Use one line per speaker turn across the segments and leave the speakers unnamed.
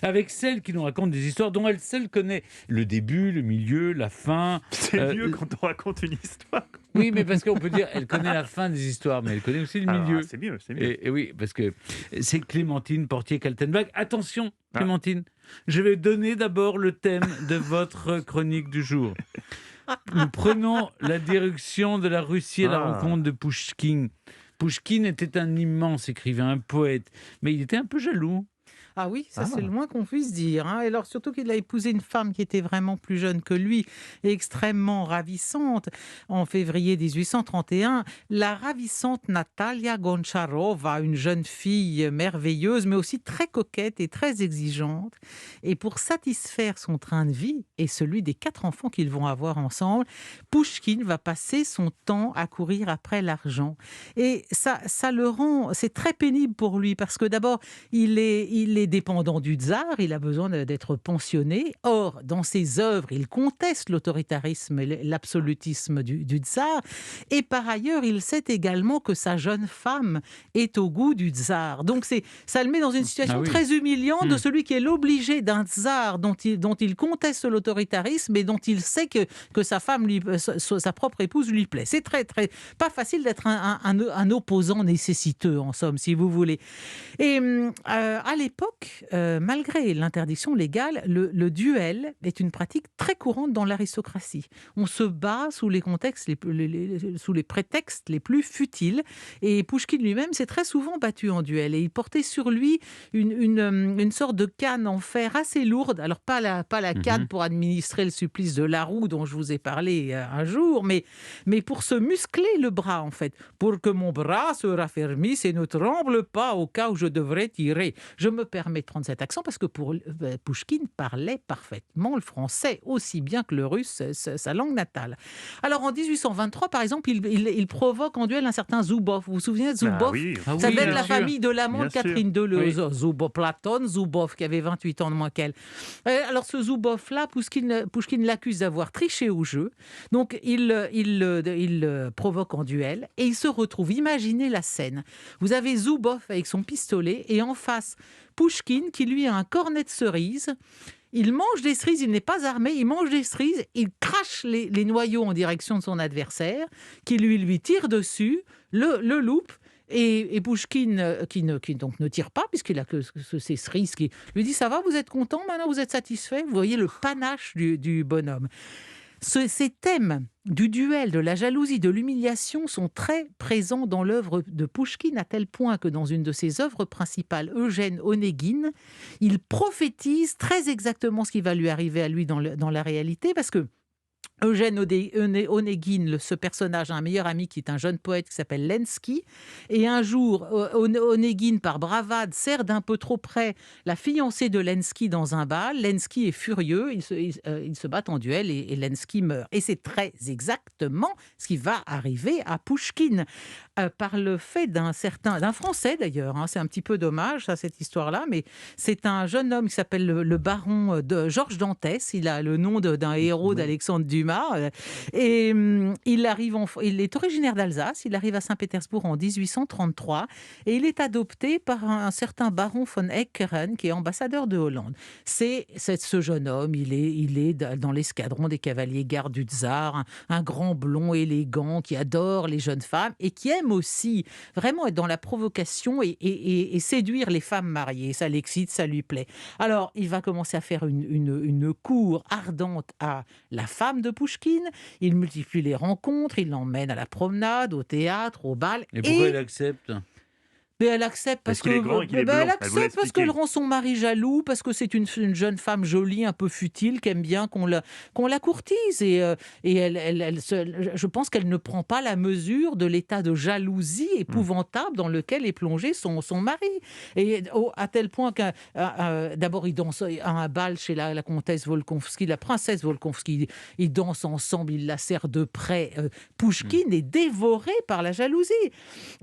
avec celle qui nous raconte des histoires dont elle seule connaît le début, le milieu, la fin.
C'est mieux quand on raconte une histoire.
Oui, mais parce qu'on peut dire, elle connaît la fin des histoires, mais elle connaît aussi le milieu.
C'est mieux, c'est mieux.
Et oui, parce que c'est Clémentine Portier-Kaltenbach. Attention, Clémentine, je vais donner d'abord le thème de votre chronique du jour. Nous prenons la direction de la Russie à la rencontre de Pouchkine. Pouchkine était un immense écrivain, un poète, mais il était un peu jaloux.
Ah oui, ça c'est le moins qu'on puisse dire. Et alors surtout qu'il a épousé une femme qui était vraiment plus jeune que lui et extrêmement ravissante. En février 1831, la ravissante Natalia Goncharova, une jeune fille merveilleuse, mais aussi très coquette et très exigeante. Et pour satisfaire son train de vie et celui des 4 enfants qu'ils vont avoir ensemble, Pouchkine va passer son temps à courir après l'argent. Et ça le rend, c'est très pénible pour lui parce que d'abord, il est dépendant du tsar, il a besoin d'être pensionné. Or, dans ses œuvres, il conteste l'autoritarisme et l'absolutisme du tsar. Et par ailleurs, il sait également que sa jeune femme est au goût du tsar. Donc, ça le met dans une situation très humiliante de celui qui est l'obligé d'un tsar dont il conteste l'autoritarisme et dont il sait que sa femme, sa propre épouse, lui plaît. C'est très, très pas facile d'être un opposant nécessiteux, en somme, si vous voulez. Et à l'époque, malgré l'interdiction légale, le duel est une pratique très courante dans l'aristocratie. On se bat sous les sous les prétextes les plus futiles. Et Pouchkine lui-même s'est très souvent battu en duel. Et il portait sur lui une sorte de canne en fer assez lourde. Alors, pas la canne pour administrer le supplice de Laroue dont je vous ai parlé un jour, mais pour se muscler le bras, en fait. Pour que mon bras se raffermisse et ne tremble pas au cas où je devrais tirer. Je me permets de prendre cet accent parce que Pouchkine parlait parfaitement le français, aussi bien que le russe, sa langue natale. Alors en 1823, par exemple, il provoque en duel un certain Zoubov. Vous vous souvenez de Zoubov? Ça devait être la famille de l'amant de Catherine II, le Zoubov, Platon Zoubov, qui avait 28 ans de moins qu'elle. Alors ce Zoubov-là, Pouchkine l'accuse d'avoir triché au jeu. Donc il le provoque en duel et il se retrouve. Imaginez la scène. Vous avez Zoubov avec son pistolet et en face, Pouchkine qui lui a un cornet de cerises. Il mange des cerises, il n'est pas armé, il mange des cerises, il crache les noyaux en direction de son adversaire, qui lui tire dessus, le loupe. Et Pouchkine, qui donc ne tire pas, puisqu'il a que ces cerises, qui lui dit « Ça va, vous êtes content, maintenant vous êtes satisfait ?» Vous voyez le panache du bonhomme. Ces thèmes du duel, de la jalousie, de l'humiliation sont très présents dans l'œuvre de Pouchkine, à tel point que dans une de ses œuvres principales, Eugène Onéguine, il prophétise très exactement ce qui va lui arriver à lui dans la réalité, parce que Eugène Onéguine, ce personnage, a un meilleur ami qui est un jeune poète qui s'appelle Lenski. Et un jour, Onéguine, par bravade, serre d'un peu trop près la fiancée de Lenski dans un bal. Lenski est furieux, ils se battent en duel et Lenski meurt. Et c'est très exactement ce qui va arriver à Pouchkine. Par le fait d'un Français d'ailleurs, c'est un petit peu dommage cette histoire-là, mais c'est un jeune homme qui s'appelle le baron de Georges Dantès. Il a le nom d'un héros d'Alexandre Dumas. Et il est originaire d'Alsace, il arrive à Saint-Pétersbourg en 1833 et il est adopté par un certain baron von Eckeren qui est ambassadeur de Hollande. C'est ce jeune homme, il est dans l'escadron des cavaliers gardes du tsar, un grand blond élégant qui adore les jeunes femmes et qui aime aussi vraiment être dans la provocation et séduire les femmes mariées. Ça l'excite, ça lui plaît. Alors, il va commencer à faire une cour ardente à la femme de Pouchkine. Il multiplie les rencontres, il l'emmène à la promenade, au théâtre, au bal.
Et pourquoi elle accepte ?
Mais elle accepte parce
qu'il est grand et qu'il est blond.
Elle accepte parce qu'elle rend son mari jaloux, parce que c'est une jeune femme jolie, un peu futile, qui aime bien qu'on la courtise. Et je pense qu'elle ne prend pas la mesure de l'état de jalousie épouvantable dans lequel est plongé son mari. Et à tel point que d'abord ils dansent à un bal chez la comtesse Volkonski, la princesse Volkonski. Ils dansent ensemble, il la serre de près. Pouchkine est dévoré par la jalousie.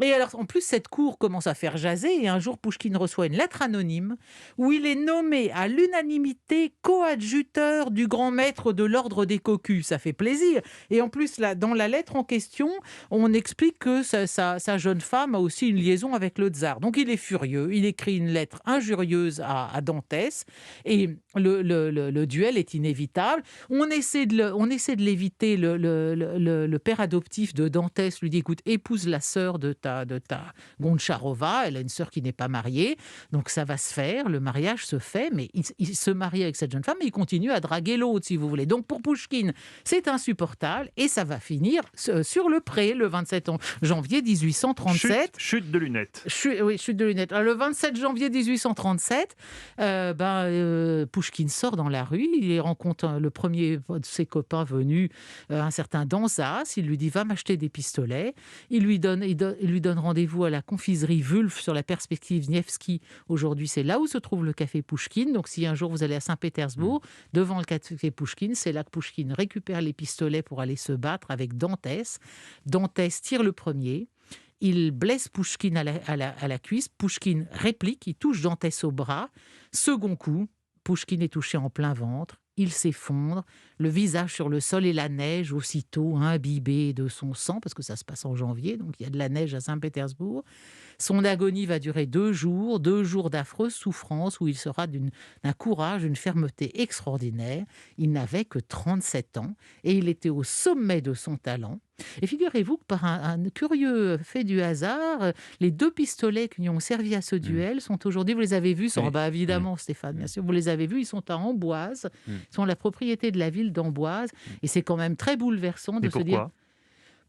Et alors en plus cette cour commence à faire jaser. Et un jour, Pouchkine reçoit une lettre anonyme où il est nommé à l'unanimité coadjuteur du grand maître de l'ordre des cocus. Ça fait plaisir. Et en plus, là, dans la lettre en question, on explique que sa jeune femme a aussi une liaison avec le tsar. Donc il est furieux. Il écrit une lettre injurieuse à Dantès. Et le duel est inévitable. On essaie de l'éviter. Le père adoptif de Dantès lui dit, écoute, épouse la sœur de ta Goncharova. Elle a une sœur qui n'est pas mariée. Donc ça va se faire. Le mariage se fait. Mais il se marie avec cette jeune femme et il continue à draguer l'autre, si vous voulez. Donc pour Pouchkine, c'est insupportable. Et ça va finir sur le pré, le 27 janvier 1837.
Chute de lunettes.
Chute de lunettes. Alors, le 27 janvier 1837, Pouchkine sort dans la rue, il rencontre le premier de ses copains venu, un certain Danzas. Il lui dit, va m'acheter des pistolets. Il lui donne rendez-vous à la confiserie Wulf sur la perspective Nevski. Aujourd'hui, c'est là où se trouve le café Pouchkine. Donc si un jour vous allez à Saint-Pétersbourg, devant le café Pouchkine, c'est là que Pouchkine récupère les pistolets pour aller se battre avec Dantès. Dantès tire le premier. Il blesse Pouchkine à la cuisse. Pouchkine réplique, il touche Dantès au bras. Second coup, Pouchkine est touché en plein ventre. Il s'effondre, le visage sur le sol et la neige aussitôt imbibée de son sang, parce que ça se passe en janvier, donc il y a de la neige à Saint-Pétersbourg. Son agonie va durer 2 jours d'affreuses souffrances où il sera d'un courage, d'une fermeté extraordinaire. Il n'avait que 37 ans et il était au sommet de son talent. Et figurez-vous que par un curieux fait du hasard, les 2 pistolets qui lui ont servi à ce duel sont aujourd'hui, vous les avez vus, évidemment Stéphane, bien sûr, vous les avez vus, ils sont à Amboise, ils sont la propriété de la ville d'Amboise, et c'est quand même très bouleversant de se dire...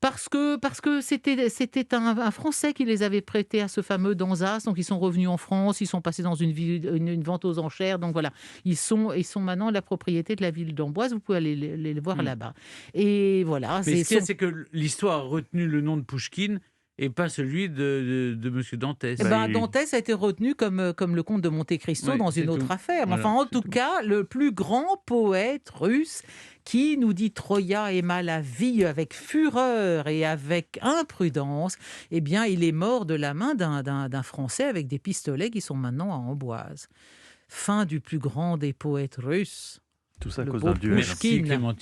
Parce que c'était un Français qui les avait prêtés à ce fameux Danzas, donc ils sont revenus en France, ils sont passés dans une vente aux enchères, donc voilà, ils sont maintenant la propriété de la ville d'Amboise, vous pouvez aller les voir là-bas. Et voilà.
Mais ce qu'il y a, c'est que l'histoire a retenu le nom de Pouchkine et pas celui de M. Dantès.
Dantès a été retenu comme le comte de Monte Cristo dans une autre affaire. Mais en tout cas, le plus grand poète russe qui nous dit Troya aima la vie avec fureur et avec imprudence, eh bien, il est mort de la main d'un Français avec des pistolets qui sont maintenant à Amboise. Fin du plus grand des poètes russes.
Tout ça à cause d'un duel.
Merci Clémentine.